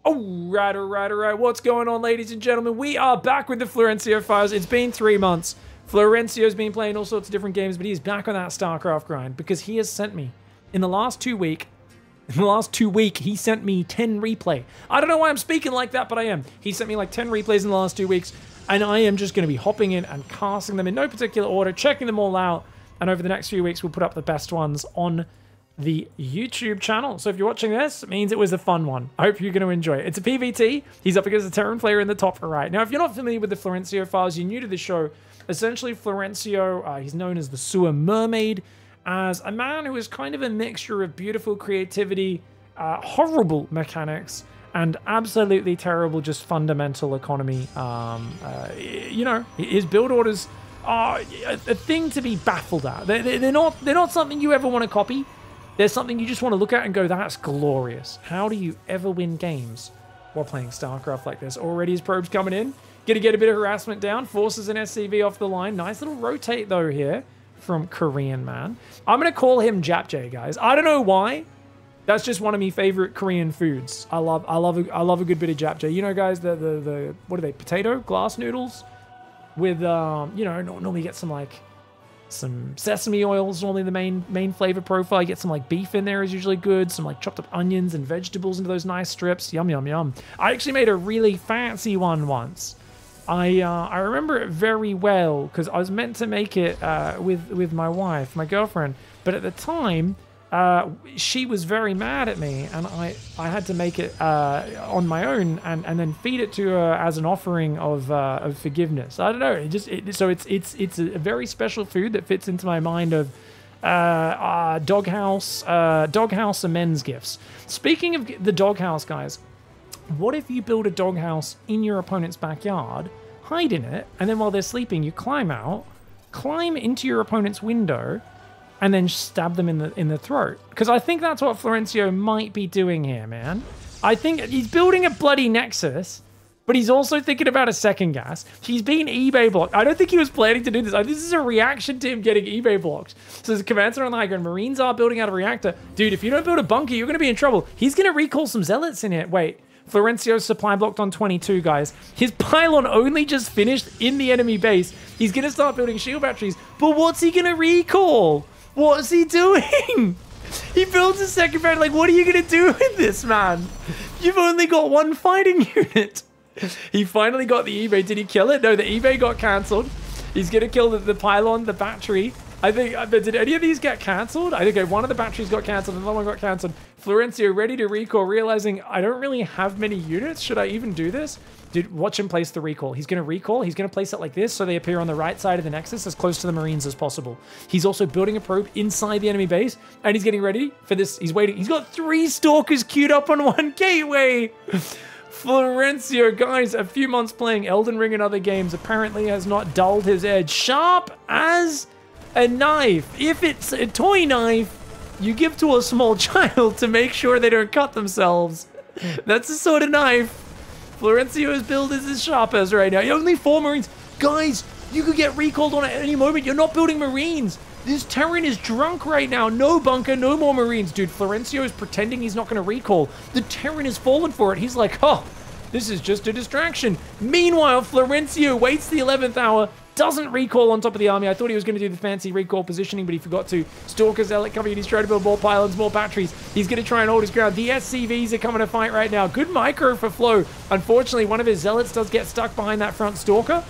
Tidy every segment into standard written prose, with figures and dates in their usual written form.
All right. What's going on, ladies and gentlemen? We are back with the Florencio files. It's been 3 months. Florencio's been playing all sorts of different games, but he's back on that StarCraft grind because he has sent me, in the last 2 weeks, he sent me 10 replay. I don't know why I'm speaking like that, but I am. He sent me like 10 replays in the last 2 weeks, and I am just going to be hopping in and casting them in no particular order, checking them all out, and over the next few weeks, we'll put up the best ones on the YouTube channel. So if you're watching this, it means it was a fun one. I hope you're going to enjoy it. It's a PvT. He's up against a Terran player in the top right. Now, if you're not familiar with the Florencio files, you're new to the show. Essentially, Florencio, he's known as the Sewer Mermaid, as a man who is kind of a mixture of beautiful creativity, horrible mechanics, and absolutely terrible just fundamental economy. You know, his build orders are a thing to be baffled at. They're not something you ever want to copy. There's something you just want to look at and go, that's glorious. How do you ever win games while playing StarCraft like this? Already his probes coming in. Gonna get a bit of harassment down. Forces an SCV off the line. Nice little rotate though here from Korean man. I'm gonna call him Japjay, guys. I don't know why. That's just one of my favorite Korean foods. I love a good bit of Japjay. You know, guys, the what are they? Potato glass noodles with you know, normally get some sesame oils, normally the main flavor profile. You get some like beef in there is usually good. Some like chopped up onions and vegetables into those nice strips. Yum, yum, yum. I actually made a really fancy one once. I remember it very well because I was meant to make it with my wife, my girlfriend. But at the time, she was very mad at me, and I had to make it on my own and then feed it to her as an offering of forgiveness. I don't know. So it's a very special food that fits into my mind of doghouse and men's gifts. Speaking of the doghouse, guys, what if you build a doghouse in your opponent's backyard, hide in it, and then while they're sleeping, you climb out, climb into your opponent's window, and then stab them in the throat? Because I think that's what Florencio might be doing here, man. I think he's building a bloody nexus, but he's also thinking about a second gas. He's been eBay blocked. I don't think he was planning to do this. This is a reaction to him getting eBay blocked. So the commands are on the high ground. Marines are building out a reactor. Dude, if you don't build a bunker, you're going to be in trouble. He's going to recall some zealots in here. Wait. Florencio's supply blocked on 22, guys. His pylon only just finished in the enemy base. He's going to start building shield batteries. But what's he going to recall? What's he doing? He builds a second battery. Like, what are you going to do with this, man? You've only got one fighting unit. He finally got the eBay. Did he kill it? No, the eBay got cancelled. He's going to kill the pylon, the battery. I think, did any of these get cancelled? I think one of the batteries got cancelled, another one got cancelled. Florencio ready to recall, realizing I don't really have many units. Should I even do this? Dude, watch him place the recall. He's going to recall. He's going to place it like this so they appear on the right side of the nexus as close to the Marines as possible. He's also building a probe inside the enemy base, and he's getting ready for this. He's waiting. He's got 3 stalkers queued up on one gateway. Florencio, guys, a few months playing Elden Ring and other games, apparently has not dulled his edge. Sharp as a knife. If it's a toy knife you give to a small child to make sure they don't cut themselves, that's the sort of knife Florencio's build is as sharp as right now. Only 4 Marines. Guys, you could get recalled on at any moment. You're not building Marines. This Terran is drunk right now. No bunker, no more Marines. Dude, Florencio is pretending he's not going to recall. The Terran has fallen for it. He's like, oh, this is just a distraction. Meanwhile, Florencio waits the 11th hour, doesn't recall on top of the army. I thought he was going to do the fancy recall positioning, but he forgot to. Stalker Zealot coming in. He's trying to build more pylons, more batteries. He's going to try and hold his ground. The SCVs are coming to fight right now. Good micro for Flo. Unfortunately, one of his Zealots does get stuck behind that front Stalker.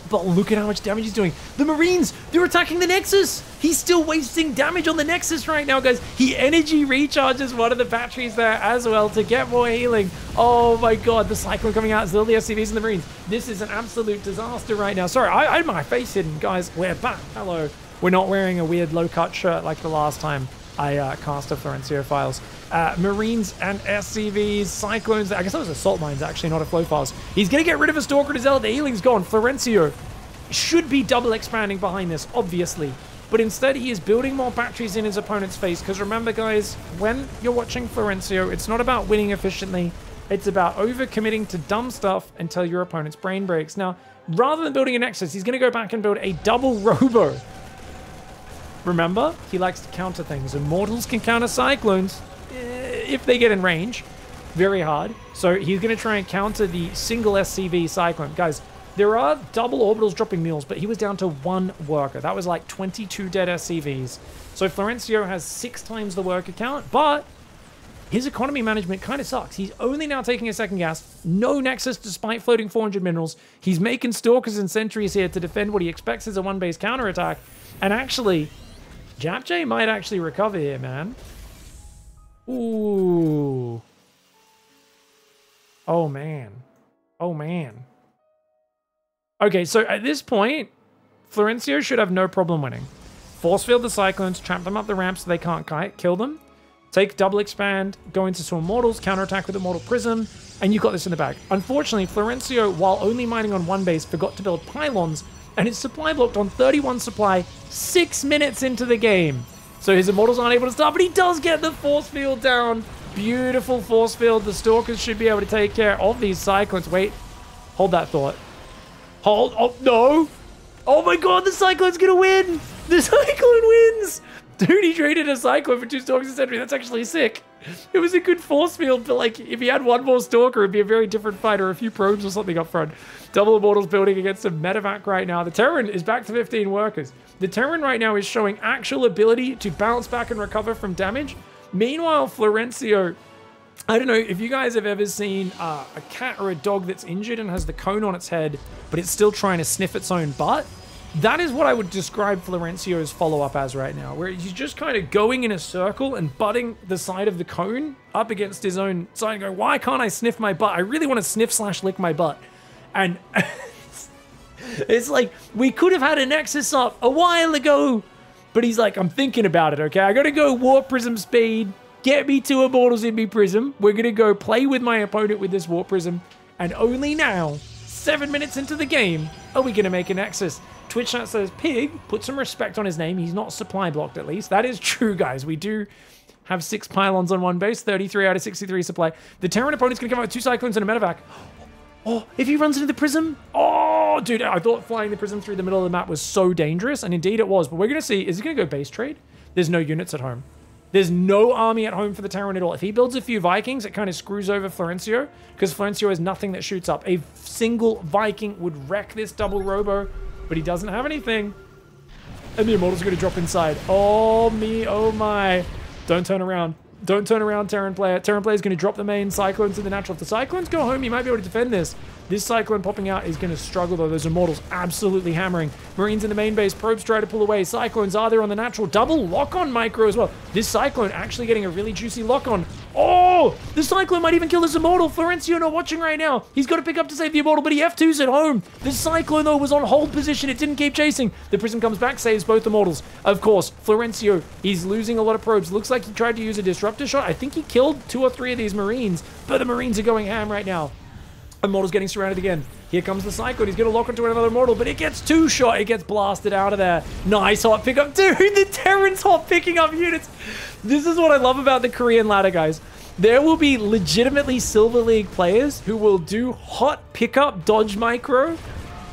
But look at how much damage he's doing. The Marines, they're attacking the Nexus. He's still wasting damage on the Nexus right now, guys. He energy recharges one of the batteries there as well to get more healing. Oh my God, the Cyclone coming out. Still the SCVs and the Marines. This is an absolute disaster right now. Sorry, I had my face hidden, guys. We're back. Hello. We're not wearing a weird low-cut shirt like the last time I cast a Florencio files. Marines and SCVs, Cyclones. I guess that was Assault Mines, actually, not a Flow files. He's going to get rid of a Stalker to Zealot. The healing's gone. Florencio should be double expanding behind this, obviously. But instead, he is building more batteries in his opponent's face. Because remember, guys, when you're watching Florencio, it's not about winning efficiently. It's about overcommitting to dumb stuff until your opponent's brain breaks. Now, rather than building a Nexus, he's going to go back and build a double Robo. Remember, he likes to counter things. Immortals can counter Cyclones if they get in range. very hard. So he's going to try and counter the single SCV Cyclone. Guys, there are double orbitals dropping mules, but he was down to 1 worker. That was like 22 dead SCVs. So Florencio has 6 times the worker count, but his economy management kind of sucks. He's only now taking a second gas. No nexus despite floating 400 minerals. He's making stalkers and sentries here to defend what he expects is a 1-base counterattack. And actually, Japjay might actually recover here, man. Ooh. Oh, man. Oh, man. Okay, so at this point, Florencio should have no problem winning. Force field the Cyclones, trap them up the ramp so they can't kite, kill them. Take double expand, go into some Immortals, counterattack with Immortal Prism, and you got this in the bag. Unfortunately, Florencio, while only mining on 1 base, forgot to build pylons, and his supply blocked on 31 supply 6 minutes into the game. So his Immortals aren't able to start, but he does get the force field down. Beautiful force field. The Stalkers should be able to take care of these Cyclones. Wait, hold that thought. Hold, oh, no. Oh my god, the Cyclone's gonna win. The Cyclone wins. Dude, he traded a Cyclone for 2 Stalkers and Sentry. That's actually sick. It was a good force field, but like, if he had 1 more Stalker, it'd be a very different fight, or a few probes or something up front. Double Immortals building against a medevac right now. The Terran is back to 15 workers. The Terran right now is showing actual ability to bounce back and recover from damage. Meanwhile, Florencio, I don't know if you guys have ever seen a cat or a dog that's injured and has the cone on its head, but it's still trying to sniff its own butt. That is what I would describe Florencio's follow-up as right now, where he's just kind of going in a circle and butting the side of the cone up against his own side and going, why can't I sniff my butt? I really want to sniff/lick my butt. And it's like, we could have had a Nexus up a while ago, but he's like, I'm thinking about it, okay? I gotta go Warp Prism speed, get me 2 Immortals in me Prism. We're gonna go play with my opponent with this Warp Prism, and only now, 7 minutes into the game, are we gonna make a Nexus. Twitch chat says, Pig, put some respect on his name. He's not supply blocked, at least. That is true, guys. We do have 6 pylons on 1 base, 33 out of 63 supply. The Terran opponent's going to come out with 2 Cyclones and a medevac. Oh, if he runs into the Prism. Oh, dude, I thought flying the Prism through the middle of the map was so dangerous, and indeed it was. But we're going to see, is he going to go base trade? There's no units at home. There's no army at home for the Terran at all. If he builds a few Vikings, it kind of screws over Florencio, because Florencio has nothing that shoots up. A single Viking would wreck this double Robo, but he doesn't have anything. And the Immortals are going to drop inside. Oh me, oh my. Don't turn around. Don't turn around, Terran player. Terran player is going to drop the main Cyclones in the natural. If the Cyclones go home, you might be able to defend this. This Cyclone popping out is going to struggle, though. Those Immortals absolutely hammering. Marines in the main base. Probes try to pull away. Cyclones are there on the natural. Double lock-on micro as well. This Cyclone actually getting a really juicy lock-on. Oh! The Cyclone might even kill this Immortal. Florencio not watching right now. He's got to pick up to save the Immortal, but he F2's at home. The Cyclone, though, was on hold position. It didn't keep chasing. The Prism comes back, saves both Immortals. Of course, Florencio, he's losing a lot of probes. Looks like he tried to use a disruptor shot. I think he killed 2 or 3 of these Marines, but the Marines are going ham right now. Immortal's getting surrounded again. Here comes the Cyclone. He's going to lock onto another Immortal, but it gets 2 shot. It gets blasted out of there. Nice hot pickup. Dude, the Terran's hot picking up units. This is what I love about the Korean ladder, guys. There will be legitimately Silver League players who will do hot pickup dodge micro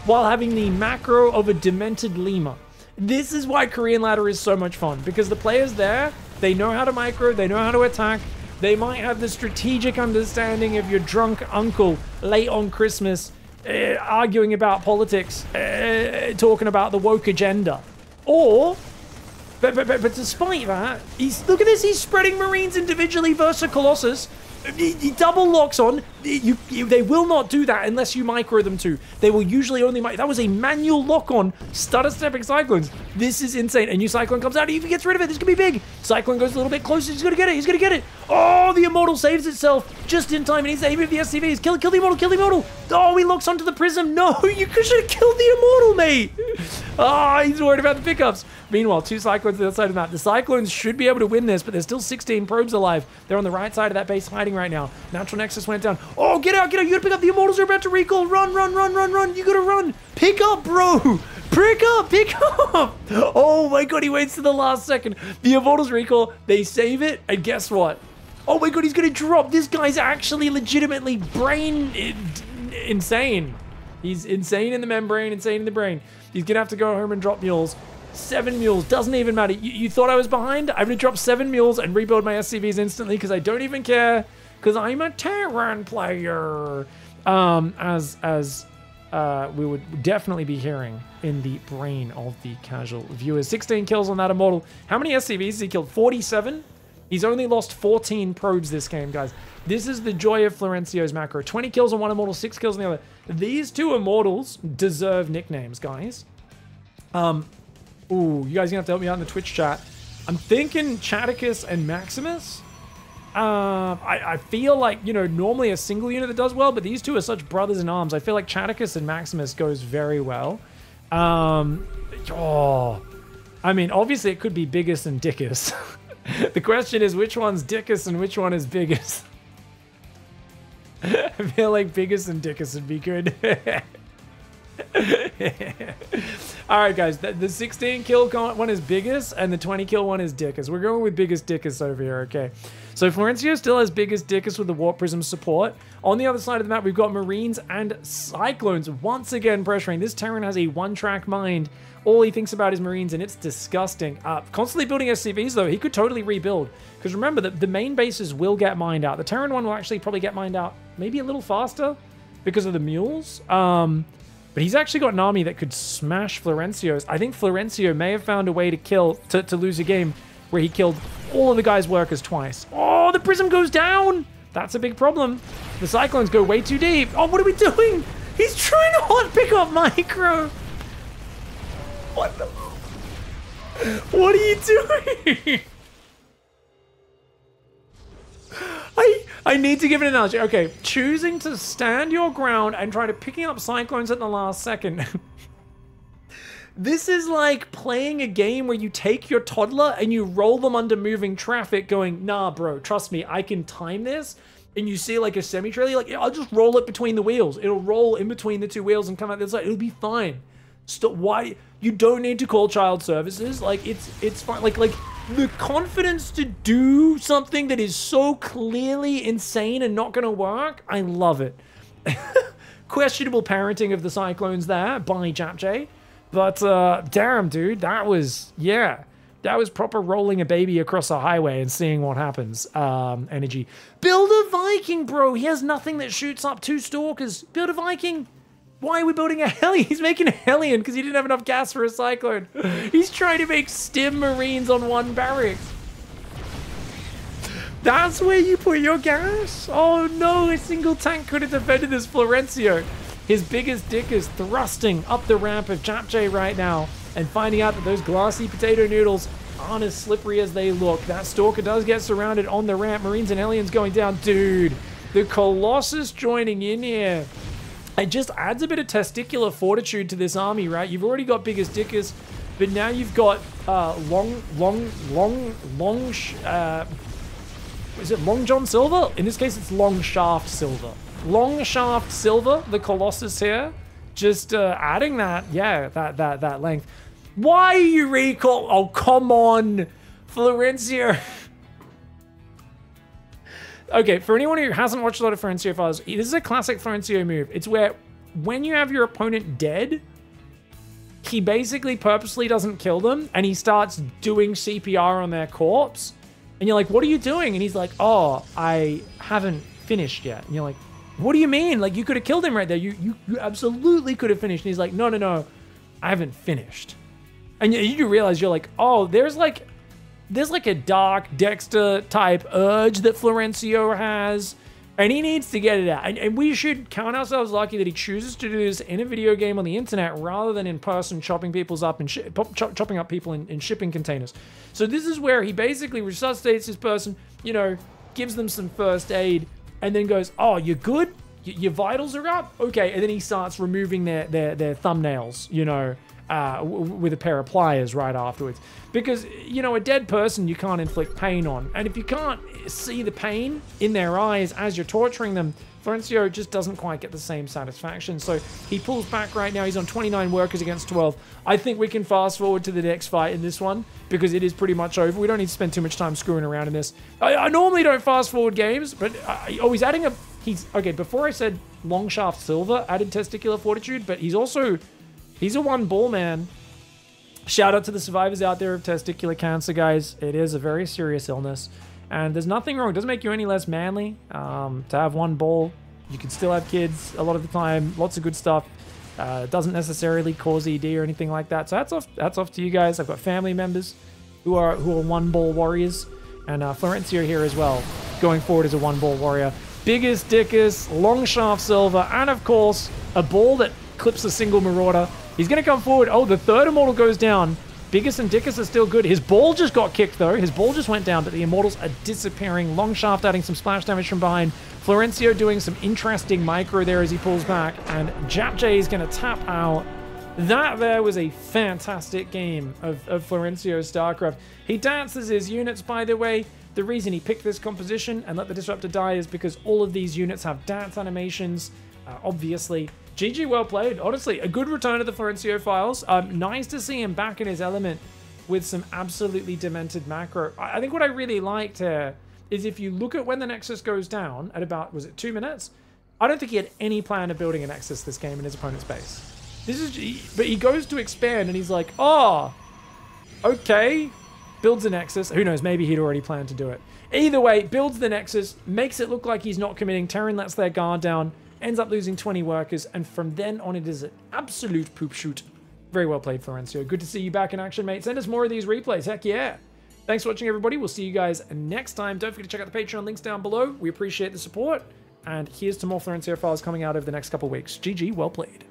while having the macro of a demented lemur. This is why Korean ladder is so much fun, because the players there, they know how to micro, they know how to attack. They might have the strategic understanding of your drunk uncle late on Christmas arguing about politics, talking about the woke agenda. Or, but despite that, look at this, he's spreading Marines individually versus Colossus. He double locks on. They will not do that unless you micro them to. They will usually only that was a manual lock on, stutter stepping Cyclones. This is insane. A new Cyclone comes out. He gets rid of it. This could be big. Cyclone goes a little bit closer. He's going to get it. He's going to get it. Oh, the Immortal saves itself just in time. And he's aiming at the SCVs. Kill the Immortal. Kill the Immortal. Oh, he locks onto the Prism. No, you should have killed the Immortal, mate. Oh, he's worried about the pickups. Meanwhile, 2 Cyclones on the other side of the map. The Cyclones should be able to win this, but there's still 16 probes alive. They're on the right side of that base hiding right now. Natural Nexus went down. Oh, get out, get out. You gotta pick up. The Immortals are about to recall. Run, run, run, run, run. You gotta run. Pick up, bro. Pick up, pick up. Oh my god, he waits to the last second. The Immortals recall. They save it, and guess what? Oh my god, he's gonna drop. This guy's actually legitimately insane. He's insane in the membrane, insane in the brain. He's gonna have to go home and drop mules. 7 mules, doesn't even matter. You thought I was behind? I'm gonna drop 7 mules and rebuild my SCVs instantly because I don't even care. because I'm a Terran player. As we would definitely be hearing in the brain of the casual viewers. 16 kills on that Immortal. How many SCVs has he killed? 47? He's only lost 14 probes this game, guys. This is the joy of Florencio's macro. 20 kills on one Immortal, 6 kills on the other. These two Immortals deserve nicknames, guys. Ooh, you guys are gonna have to help me out in the Twitch chat. I'm thinking Chaticus and Maximus. I feel like, you know, normally a single unit that does well, but these two are such brothers in arms. I feel like Chaticus and Maximus goes very well. I mean, obviously it could be Biggest and Dickus. The question is, which one's Dickus and which one is Biggest? I feel like Biggest and Dickus would be good. Alright guys, the 16 kill one is Biggest and the 20 kill one is Dickus. We're going with Biggest Dickus over here, okay? So Florencio still has Biggest Dickus with the Warp Prism support. On the other side of the map, we've got Marines and Cyclones once again pressuring. This Terran has a one-track mind. All he thinks about is Marines, and it's disgusting. Constantly building SCVs, though, he could totally rebuild. Because remember, the main bases will get mined out. The Terran one will actually probably get mined out maybe a little faster because of the mules. But he's actually got an army that could smash Florencio's. I think Florencio may have found a way to lose a game where he killed all of the guy's workers twice. Oh, the prism goes down! That's a big problem. The Cyclones go way too deep. Oh, what are we doing? He's trying to hot pick up micro. What the... What are you doing? I need to give an analogy. Okay, choosing to stand your ground and try to picking up Cyclones at the last second. This is like playing a game where you take your toddler and you roll them under moving traffic going, nah, bro, trust me, I can time this. And you see like a semi-trailer, like, I'll just roll it between the wheels. It'll roll in between the two wheels and come out the other side. It'll be fine. Stop. Why? You don't need to call child services. Like, it's fine. Like the confidence to do something that is so clearly insane and not going to work, I love it. Questionable parenting of the Cyclones there by JapJ. But damn, dude, that was, yeah, that was proper rolling a baby across a highway and seeing what happens. Energy. Build a Viking, bro. He has nothing that shoots up 2 Stalkers. Build a Viking. Why are we building a Hellion? He's making a Hellion because he didn't have enough gas for a Cyclone. He's trying to make stim Marines on 1 barrack. That's where you put your gas? Oh no, a single tank could have defended this Florencio. His Biggest dick is thrusting up the ramp of JapJ right now and finding out that those glassy potato noodles aren't as slippery as they look. That Stalker does get surrounded on the ramp. Marines and Aliens going down. Dude, the Colossus joining in here. It just adds a bit of testicular fortitude to this army, right? You've already got Biggest Dickus, but now you've got is it Long John Silver? In this case, it's Long Shaft Silver. Long Shaft Silver, the Colossus here, just adding that, yeah, that length. Why are you recall? Oh, come on, Florencio. Okay, for anyone who hasn't watched a lot of Florencio files, this is a classic Florencio move. It's where when you have your opponent dead, he basically purposely doesn't kill them, and he starts doing CPR on their corpse. And you're like, what are you doing? And he's like, oh, I haven't finished yet. And you're like, what do you mean? Like, you could have killed him right there. You absolutely could have finished. And he's like, no, I haven't finished. And you do realize, you're like, oh, there's like a dark Dexter type urge that Florencio has, and he needs to get it out. And we should count ourselves lucky that he chooses to do this in a video game on the internet rather than in person, chopping people's up and chopping up people in shipping containers. So this is where he basically resuscitates this person, you know, gives them some first aid, and then goes, oh, you're good? Your vitals are up? Okay, and then he starts removing their thumbnails, you know, with a pair of pliers right afterwards. Because, you know, a dead person you can't inflict pain on. And if you can't see the pain in their eyes as you're torturing them, Florencio just doesn't quite get the same satisfaction. So he pulls back right now. He's on 29 workers against 12. I think we can fast forward to the next fight in this one because it is pretty much over. We don't need to spend too much time screwing around in this. I normally don't fast forward games, but he's adding a... Okay, before I said Long Shaft Silver added testicular fortitude, but he's a one ball man. Shout out to the survivors out there of testicular cancer, guys. It is a very serious illness. And there's nothing wrong. It doesn't make you any less manly to have one ball. You can still have kids a lot of the time. Lots of good stuff. Doesn't necessarily cause ED or anything like that. So that's off to you guys. I've got family members who are one ball warriors, and Florencio here as well, going forward as a one ball warrior. Biggest Dickus, long shaft silver, and of course a ball that clips a single marauder. He's going to come forward. Oh, the third immortal goes down. Biggest and Dickus are still good. His ball just got kicked though. His ball just went down, but the immortals are disappearing. Long shaft adding some splash damage from behind. Florencio doing some interesting micro there as he pulls back, and Japjay is going to tap out. That there was a fantastic game of Florencio's StarCraft. He dances his units, by the way. The reason he picked this composition and let the Disruptor die is because all of these units have dance animations, obviously. GG, well played. Honestly, a good return of the Florencio files. Nice to see him back in his element with some absolutely demented macro. I think what I really liked here is if you look at when the Nexus goes down at about, was it 2 minutes? I don't think he had any plan of building a Nexus this game in his opponent's base. But he goes to expand and he's like, oh, okay. Builds a Nexus. Who knows, maybe he'd already planned to do it. Either way, builds the Nexus, makes it look like he's not committing. Terran lets their guard down, ends up losing 20 workers, and from then on it is an absolute poop shoot. Very well played, Florencio. Good to see you back in action, mate. Send us more of these replays. Heck yeah. Thanks for watching, everybody. We'll see you guys next time. Don't forget to check out the Patreon links down below. We appreciate the support. And here's to more Florencio files coming out over the next couple of weeks. GG, well played.